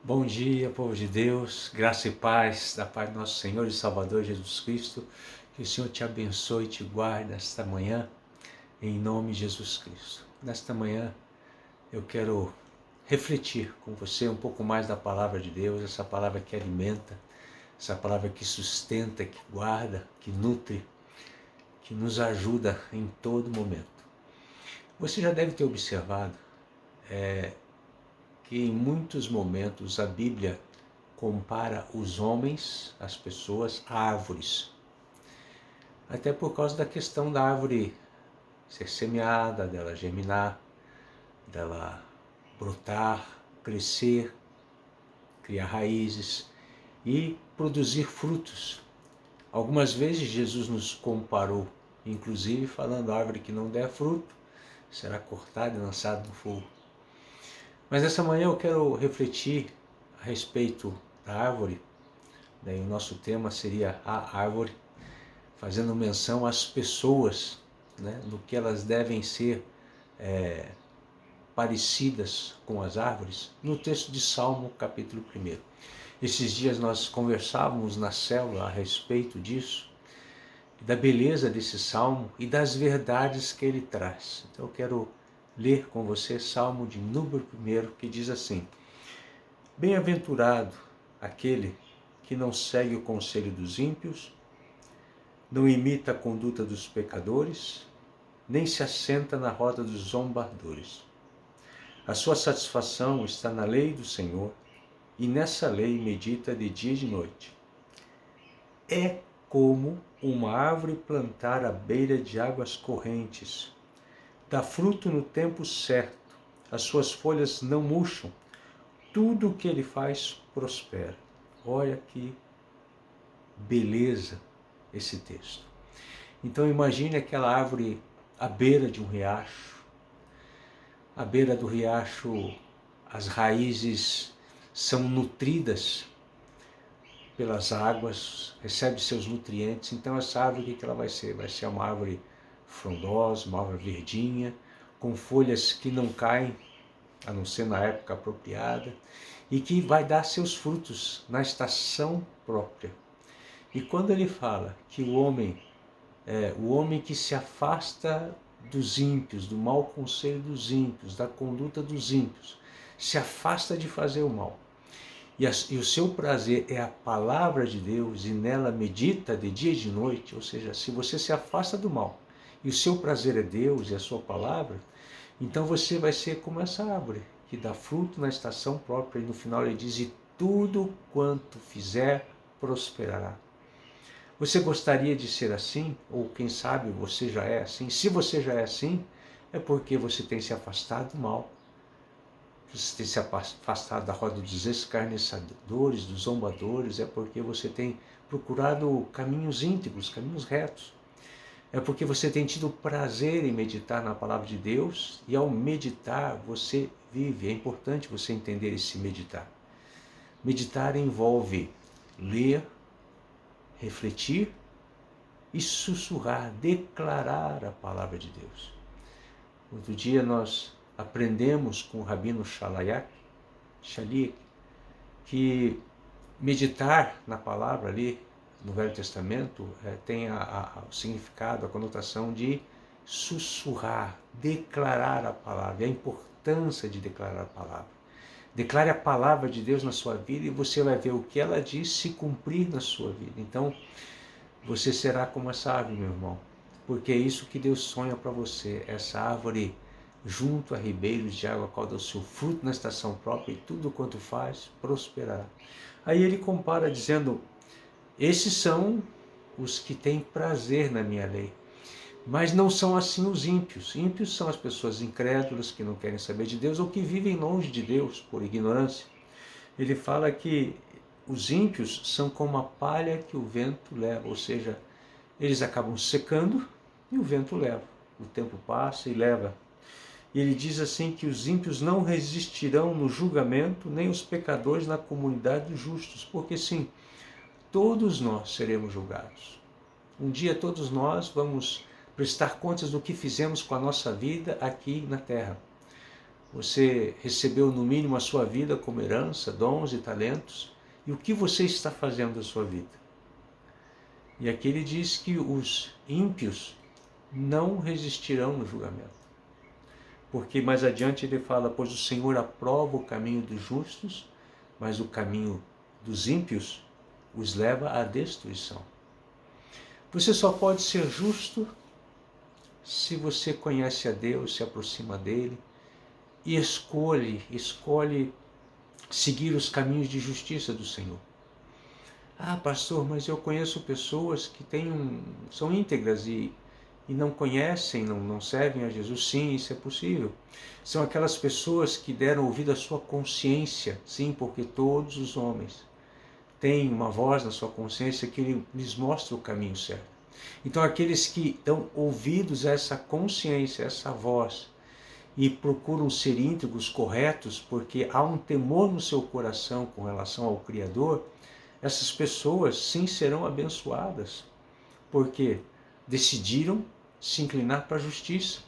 Bom dia, povo de Deus, graça e paz da parte do nosso Senhor e Salvador Jesus Cristo. Que o Senhor te abençoe e te guarde nesta manhã, em nome de Jesus Cristo. Nesta manhã eu quero refletir com você um pouco mais da palavra de Deus, essa palavra que alimenta, essa palavra que sustenta, que guarda, que nutre, que nos ajuda em todo momento. Você já deve ter observado que em muitos momentos a Bíblia compara os homens, as pessoas, a árvores. Até por causa da questão da árvore ser semeada, dela germinar, dela brotar, crescer, criar raízes e produzir frutos. Algumas vezes Jesus nos comparou, inclusive falando: a árvore que não der fruto será cortada e lançada no fogo. Mas essa manhã eu quero refletir a respeito da árvore. Daí o nosso tema seria a árvore, fazendo menção às pessoas, no que elas devem ser parecidas com as árvores, no texto de Salmo, capítulo 1. Esses dias nós conversávamos na célula a respeito disso, da beleza desse salmo e das verdades que ele traz. Então eu quero ler com você Salmo de número 1, que diz assim: Bem-aventurado aquele que não segue o conselho dos ímpios, não imita a conduta dos pecadores, nem se assenta na roda dos zombadores. A sua satisfação está na lei do Senhor, e nessa lei medita de dia e de noite. É como uma árvore plantada à beira de águas correntes. Dá fruto no tempo certo, as suas folhas não murcham, tudo o que ele faz prospera. Olha que beleza esse texto. Então imagine aquela árvore à beira de um riacho. À beira do riacho, as raízes são nutridas pelas águas, recebe seus nutrientes. Então essa árvore, o que ela vai ser? Vai ser uma árvore frondosa, uma árvore verdinha, com folhas que não caem, a não ser na época apropriada, e que vai dar seus frutos na estação própria. E quando ele fala que o homem que se afasta dos ímpios, do mau conselho dos ímpios, da conduta dos ímpios, se afasta de fazer o mal, e o seu prazer é a palavra de Deus e nela medita de dia e de noite, ou seja, se você se afasta do mal e o seu prazer é Deus e a sua palavra, então você vai ser como essa árvore, que dá fruto na estação própria, e no final ele diz: e tudo quanto fizer prosperará. Você gostaria de ser assim? Ou quem sabe você já é assim? Se você já é assim, é porque você tem se afastado do mal. Você tem se afastado da roda dos escarnecedores, dos zombadores, é porque você tem procurado caminhos íntegros, caminhos retos. É porque você tem tido prazer em meditar na palavra de Deus, e ao meditar você vive. É importante você entender esse meditar. Meditar envolve ler, refletir e sussurrar, declarar a palavra de Deus. Outro dia nós aprendemos com o Rabino Shaliach, que meditar na palavra ali, no Velho Testamento, tem o significado, a conotação de sussurrar, declarar a palavra, e a importância de declarar a palavra. Declare a palavra de Deus na sua vida e você vai ver o que ela diz se cumprir na sua vida. Então, você será como essa árvore, meu irmão, porque é isso que Deus sonha para você, essa árvore junto a ribeiros de água, qual dá o seu fruto na estação própria, e tudo quanto faz prosperará. Aí ele compara dizendo: esses são os que têm prazer na minha lei. Mas não são assim os ímpios. Ímpios são as pessoas incrédulas que não querem saber de Deus ou que vivem longe de Deus por ignorância. Ele fala que os ímpios são como a palha que o vento leva, ou seja, eles acabam secando e o vento leva. O tempo passa e leva. E ele diz assim que os ímpios não resistirão no julgamento, nem os pecadores na comunidade dos justos, porque sim, todos nós seremos julgados. Um dia todos nós vamos prestar contas do que fizemos com a nossa vida aqui na terra. Você recebeu no mínimo a sua vida como herança, dons e talentos. E o que você está fazendo da sua vida? E aqui ele diz que os ímpios não resistirão no julgamento. Porque mais adiante ele fala, pois o Senhor aprova o caminho dos justos, mas o caminho dos ímpios os leva à destruição. Você só pode ser justo se você conhece a Deus, se aproxima dele e escolhe seguir os caminhos de justiça do Senhor. Ah, pastor, mas eu conheço pessoas que são íntegras e não conhecem, não servem a Jesus. Sim, isso é possível. São aquelas pessoas que deram ouvido à sua consciência. Sim, porque todos os homens têm uma voz na sua consciência que lhes mostra o caminho certo. Então aqueles que dão ouvidos a essa consciência, a essa voz, e procuram ser íntegros, corretos, porque há um temor no seu coração com relação ao Criador, essas pessoas sim serão abençoadas, porque decidiram se inclinar para a justiça.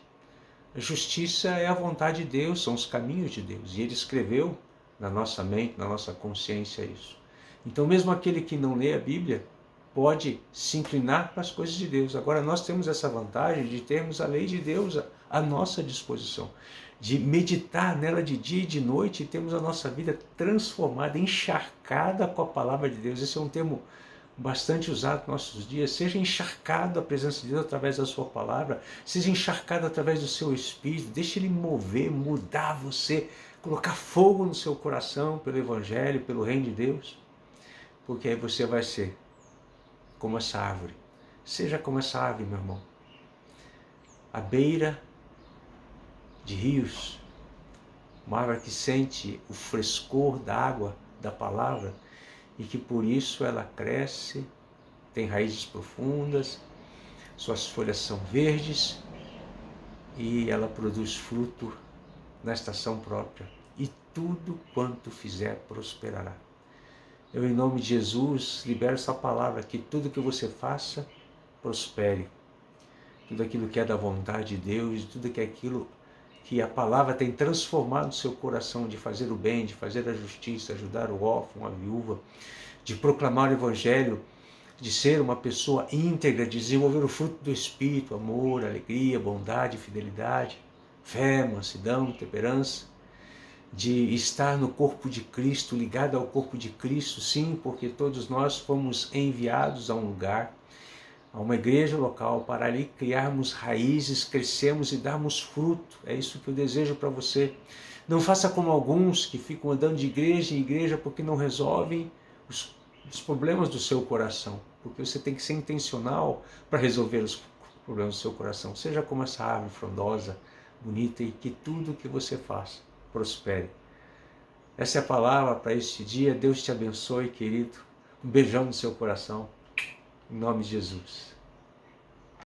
A justiça é a vontade de Deus, são os caminhos de Deus, e Ele escreveu na nossa mente, na nossa consciência isso. Então mesmo aquele que não lê a Bíblia pode se inclinar para as coisas de Deus. Agora nós temos essa vantagem de termos a lei de Deus à nossa disposição, de meditar nela de dia e de noite e termos a nossa vida transformada, encharcada com a palavra de Deus. Esse é um termo bastante usado nos nossos dias. Seja encharcado a presença de Deus através da sua palavra, seja encharcado através do seu Espírito, deixe Ele mover, mudar você, colocar fogo no seu coração pelo Evangelho, pelo Reino de Deus, porque aí você vai ser como essa árvore. Seja como essa árvore, meu irmão, à beira de rios, uma árvore que sente o frescor da água, da palavra, e que por isso ela cresce, tem raízes profundas, suas folhas são verdes e ela produz fruto na estação própria. E tudo quanto fizer prosperará. Eu, em nome de Jesus, libero essa palavra, que tudo que você faça prospere. Tudo aquilo que é da vontade de Deus, tudo que é aquilo que a palavra tem transformado no seu coração, de fazer o bem, de fazer a justiça, ajudar o órfão, a viúva, de proclamar o Evangelho, de ser uma pessoa íntegra, de desenvolver o fruto do Espírito, amor, alegria, bondade, fidelidade, fé, mansidão, temperança, de estar no corpo de Cristo, ligado ao corpo de Cristo, sim, porque todos nós fomos enviados a um lugar, a uma igreja local, para ali criarmos raízes, crescermos e darmos fruto. É isso que eu desejo para você. Não faça como alguns que ficam andando de igreja em igreja porque não resolvem os problemas do seu coração, porque você tem que ser intencional para resolver os problemas do seu coração. Seja como essa árvore frondosa, bonita, e que tudo que você faça prospere. Essa é a palavra para este dia. Deus te abençoe, querido. Um beijão no seu coração. Em nome de Jesus.